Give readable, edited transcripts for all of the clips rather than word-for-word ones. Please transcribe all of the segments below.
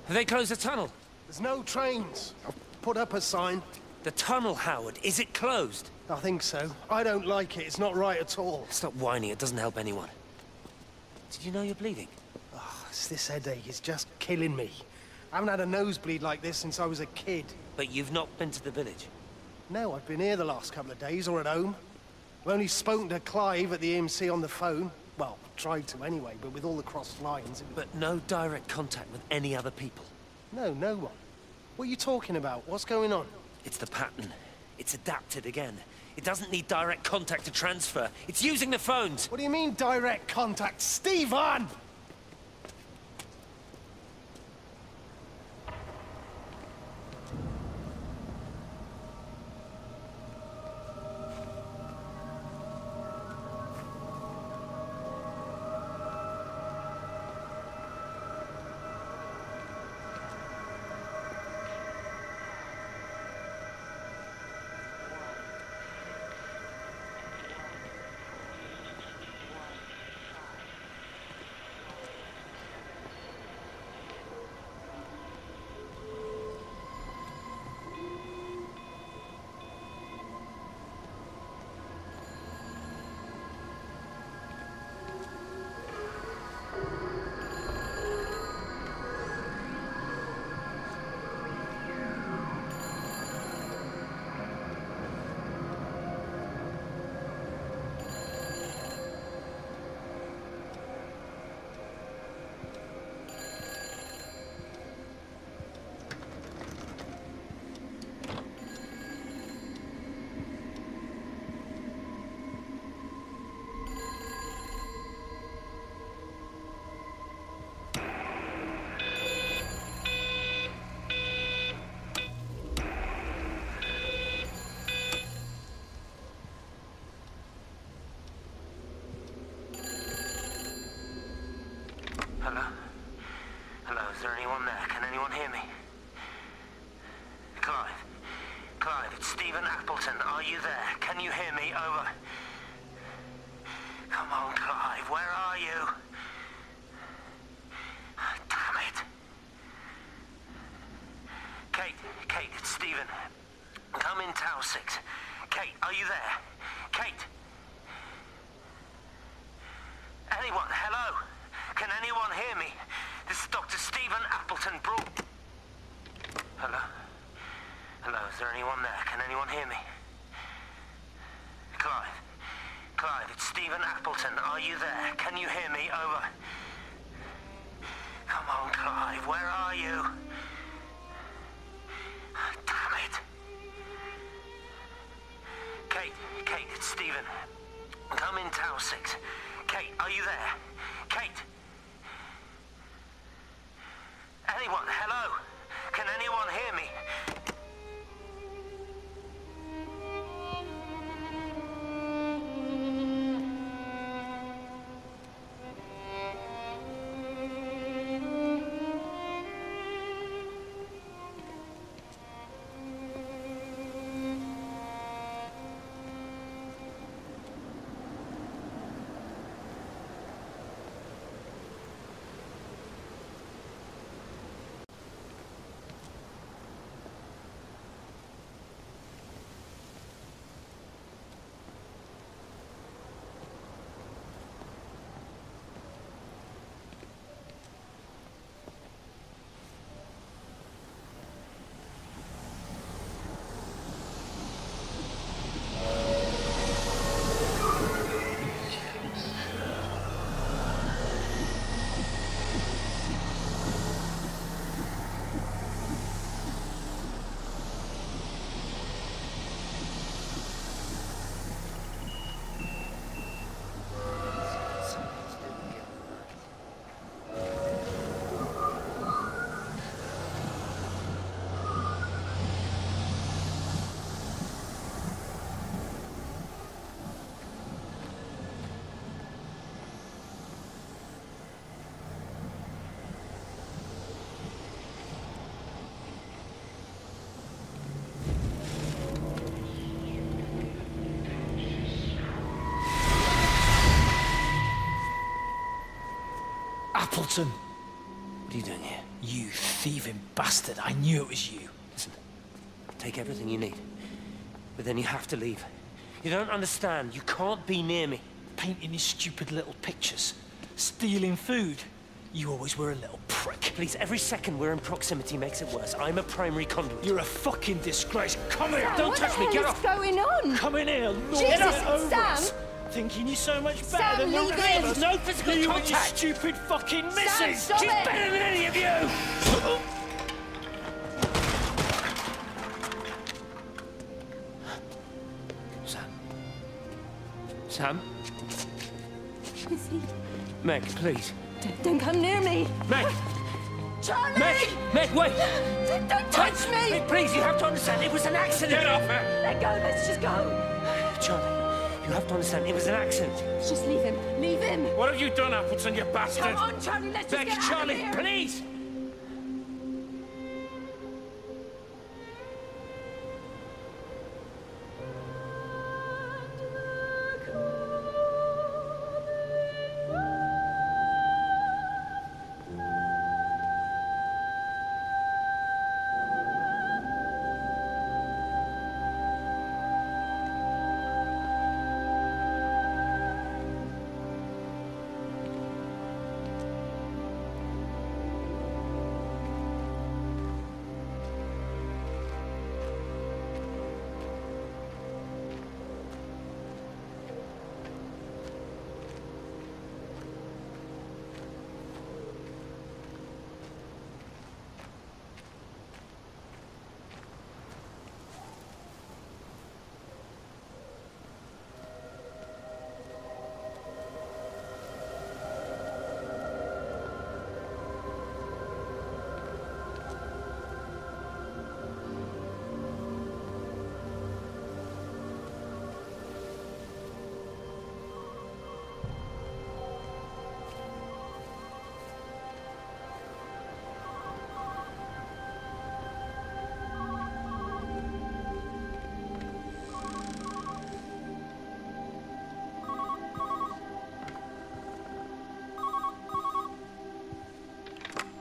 Have they closed the tunnel? There's no trains. I've put up a sign. The tunnel, Howard. Is it closed? I think so. I don't like it. It's not right at all. Stop whining. It doesn't help anyone. Did you know you're bleeding? Oh, it's this headache. It's just killing me. I haven't had a nosebleed like this since I was a kid. But you've not been to the village? No, I've been here the last couple of days, or at home. I've only spoken to Clive at the EMC on the phone. Well, tried to anyway, but with all the crossed lines... But no direct contact with any other people? No, no one. What are you talking about? What's going on? It's the pattern. It's adapted again. It doesn't need direct contact to transfer. It's using the phones. What do you mean, direct contact? Stephen! Hello? Hello, is there anyone there? Can anyone hear me? Clive? Clive, it's Stephen Appleton. Are you there? Can you hear me? Over. Come on, Clive, where are you? Damn it. Cait, it's Stephen. Come in Tower 6. Cait, are you there? Cait? Anyone? Hello? Can anyone hear me? This is Dr. Stephen Appleton, Hello? Hello, is there anyone there? Can anyone hear me? Clive? Clive, it's Stephen Appleton. Are you there? Can you hear me? Over. Come on, Clive, where are you? Damn it. Cait, it's Stephen. Come in Tower 6. Cait, are you there? Cait? Anyone? Hello? Can anyone hear me? Appleton! What are you doing here? You thieving bastard. I knew it was you. Listen, take everything you need. But then you have to leave. You don't understand. You can't be near me. Painting his stupid little pictures. Stealing food. You always were a little prick. Please, every second we're in proximity makes it worse. I'm a primary conduit. You're a fucking disgrace. Come here. Don't touch me. Get off. What's going on? Come in here. Lord, Jesus, get over Sam. us. Thinking you're so much better Sam, than the leave three of him. us. No physical You and your contact. stupid fucking missus. Sam, stop She's it. better than any of you! Sam? Is he? Meg, please. Don't come near me. Meg! Charlie! Meg, wait! Don't touch me! Meg, please, you have to understand, it was an accident! Get off her! Let go, let's just go. Charlie, you have to understand, it was an accident. Just leave him. Leave him. What have you done, Appleton, you bastard? Come on, Charlie, let's just Meg, get out of Charlie, here. please!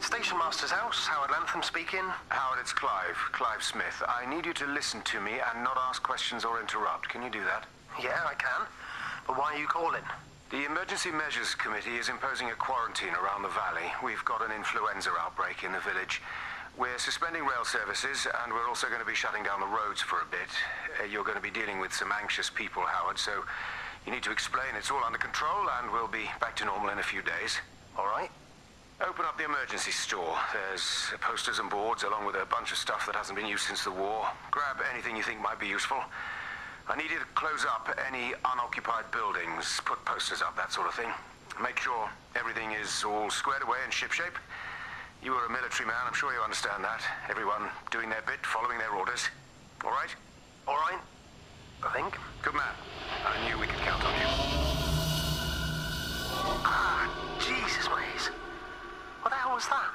Station Master's house, Howard Lantham speaking. Howard, it's Clive. Clive Smith. I need you to listen to me and not ask questions or interrupt. Can you do that? Yeah, I can. But why are you calling? The Emergency Measures Committee is imposing a quarantine around the valley. We've got an influenza outbreak in the village. We're suspending rail services, and we're also going to be shutting down the roads for a bit. You're going to be dealing with some anxious people, Howard, so you need to explain it's all under control, and we'll be back to normal in a few days. All right. Open up the emergency store. There's posters and boards along with a bunch of stuff that hasn't been used since the war. Grab anything you think might be useful. I need you to close up any unoccupied buildings, put posters up, that sort of thing. Make sure everything is all squared away and shipshape. You were a military man, I'm sure you understand that. Everyone doing their bit, following their orders. All right? All right. I think. Good man. I knew we could count on you. Ah, Jesus, mate. What the hell was that?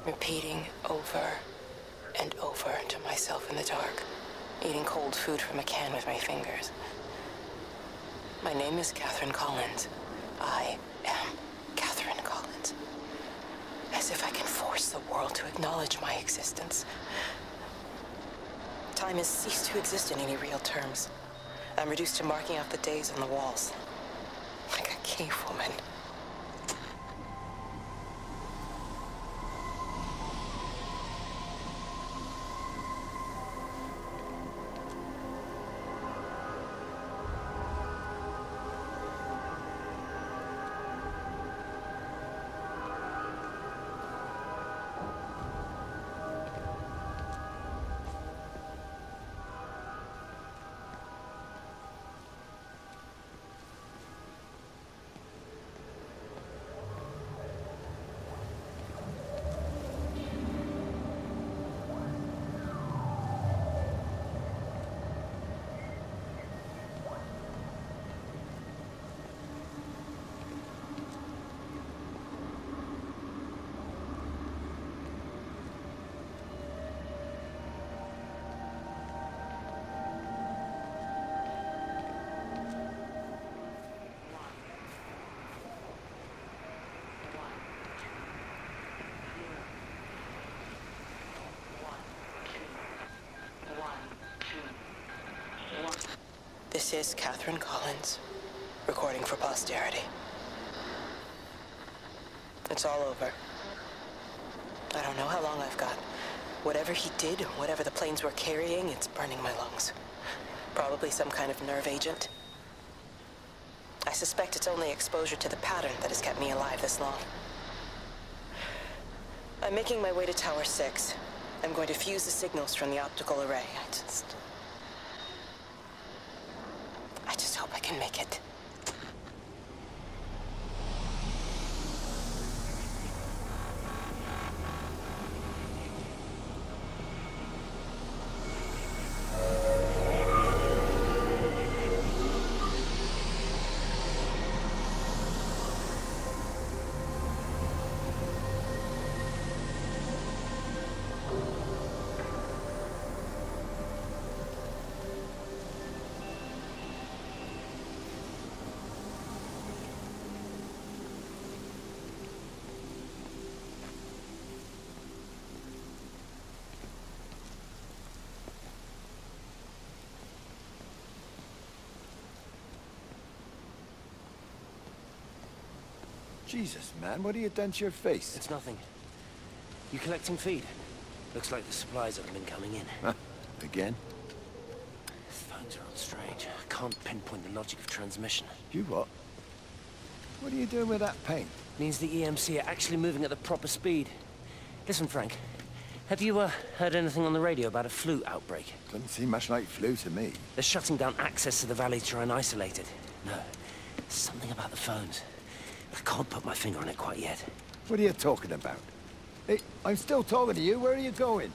repeating over and over to myself in the dark, eating cold food from a can with my fingers. My name is Catherine Collins. I am Catherine Collins. As if I can force the world to acknowledge my existence. Time has ceased to exist in any real terms. I'm reduced to marking out the days on the walls. Like a cave woman. This is Catherine Collins, recording for posterity. It's all over. I don't know how long I've got. Whatever he did, whatever the planes were carrying, it's burning my lungs. Probably some kind of nerve agent. I suspect it's only exposure to the pattern that has kept me alive this long. I'm making my way to Tower 6. I'm going to fuse the signals from the optical array. I just hope I can make it. Jesus, man, what have you done to your face? It's nothing. You collecting feed? Looks like the supplies haven't been coming in. Huh? Again? Phones are all strange. I can't pinpoint the logic of transmission. You what? What are you doing with that paint? Means the EMC are actually moving at the proper speed. Listen, Frank. Have you heard anything on the radio about a flu outbreak? Doesn't seem much like flu to me. They're shutting down access to the valley to try and isolate it. No, something about the phones. I can't put my finger on it quite yet. What are you talking about? Hey, I'm still talking to you. Where are you going?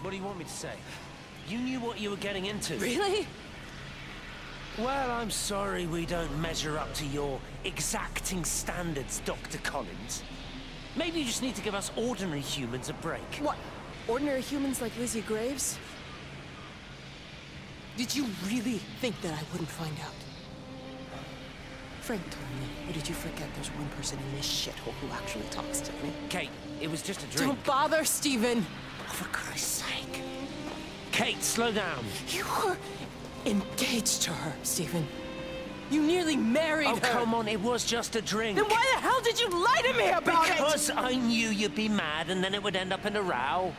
What do you want me to say? You knew what you were getting into. Really? Well, I'm sorry we don't measure up to your exacting standards, Dr. Collins. Maybe you just need to give us ordinary humans a break. What? Ordinary humans like Lizzie Graves? Did you really think that I wouldn't find out? Frank told me, or did you forget there's one person in this shithole who actually talks to me? Cait, it was just a drink. Don't bother, Stephen! Oh, for Christ's sake. Cait, slow down. You were engaged to her, Stephen. You nearly married her. Oh, come on, it was just a drink. Then why the hell did you lie to me about it? Because I knew you'd be mad and then it would end up in a row.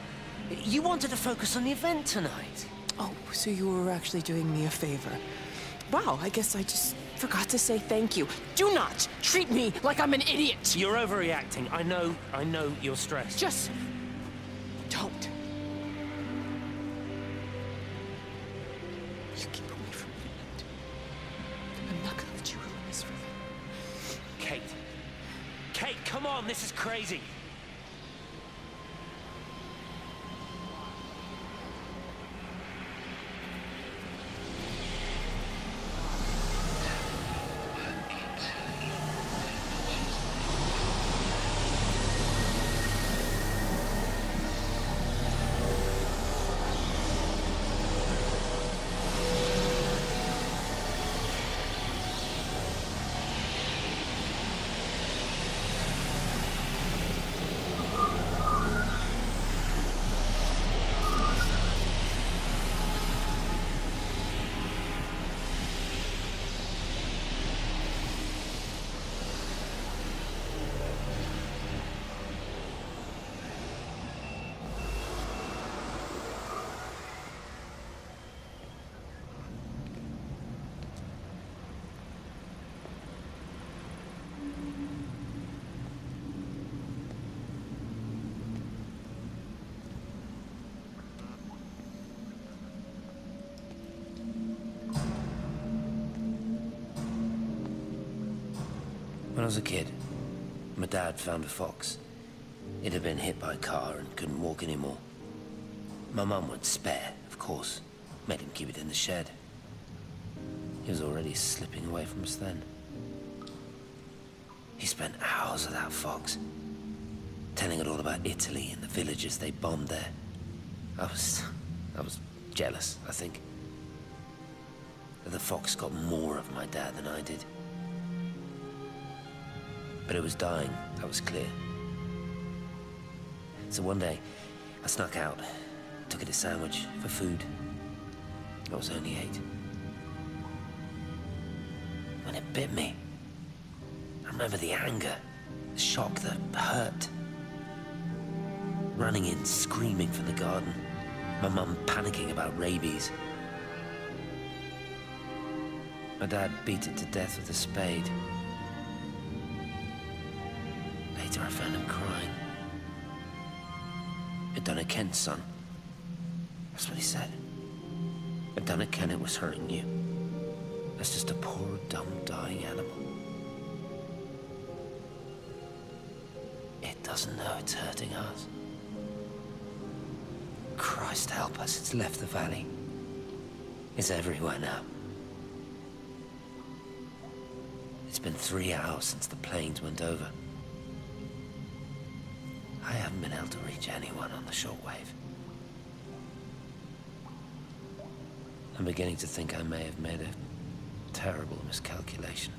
You wanted to focus on the event tonight. Oh, so you were actually doing me a favor. Wow, I guess I just forgot to say thank you. Do not treat me like I'm an idiot. You're overreacting. I know you're stressed. Just don't. You keep away from me, and I'm not gonna let you ruin this for me. Cait. Cait, come on, this is crazy. When I was a kid, my dad found a fox. It had been hit by a car and couldn't walk anymore. My mum went spare, of course. Made him keep it in the shed. He was already slipping away from us then. He spent hours with that fox, telling it all about Italy and the villages they bombed there. I was jealous, I think. That the fox got more of my dad than I did. But it was dying, that was clear. So one day, I snuck out, took it a sandwich for food. I was only 8. When it bit me, I remember the anger, the shock, the hurt. Running in, screaming from the garden. My mum panicking about rabies. My dad beat it to death with a spade. Later I found him crying. I'd done it, Ken's son. That's what he said. I'd done it, Ken, it was hurting you. That's just a poor, dumb, dying animal. It doesn't know it's hurting us. Christ help us, it's left the valley. It's everywhere now. It's been 3 hours since the planes went over. I haven't been able to reach anyone on the shortwave. I'm beginning to think I may have made a terrible miscalculation.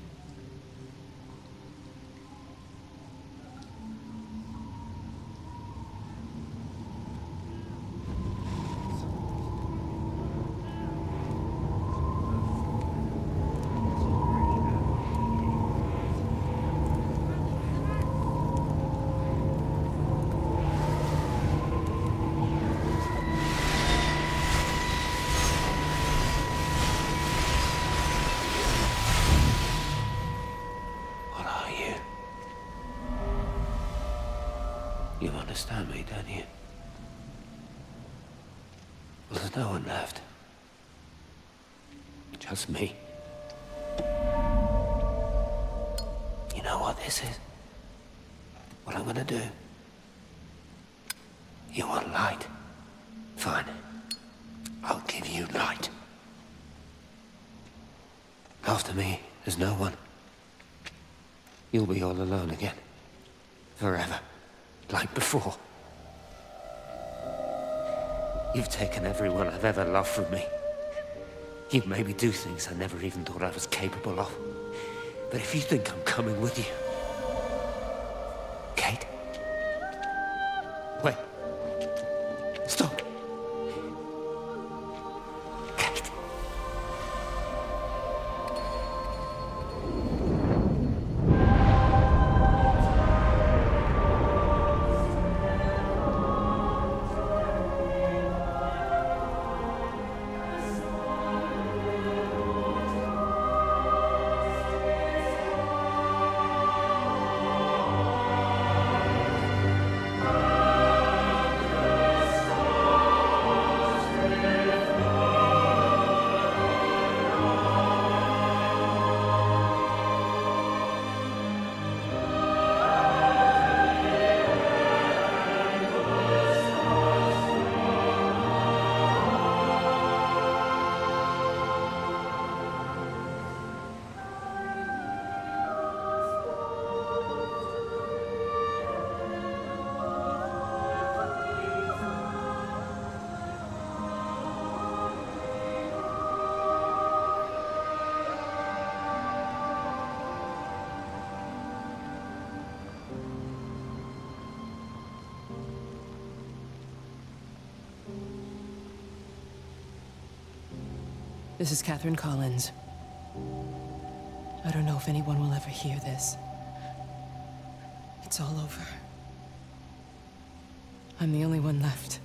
You understand me, don't you? Well, there's no one left. Just me. You know what this is? What I'm gonna do? You want light? Fine. I'll give you light. After me, there's no one. You'll be all alone again. Forever. Like before. You've taken everyone I've ever loved from me. You've made me do things I never even thought I was capable of. But if you think I'm coming with you... Cait? Wait. Stop. Cait. This is Catherine Collins. I don't know if anyone will ever hear this. It's all over. I'm the only one left.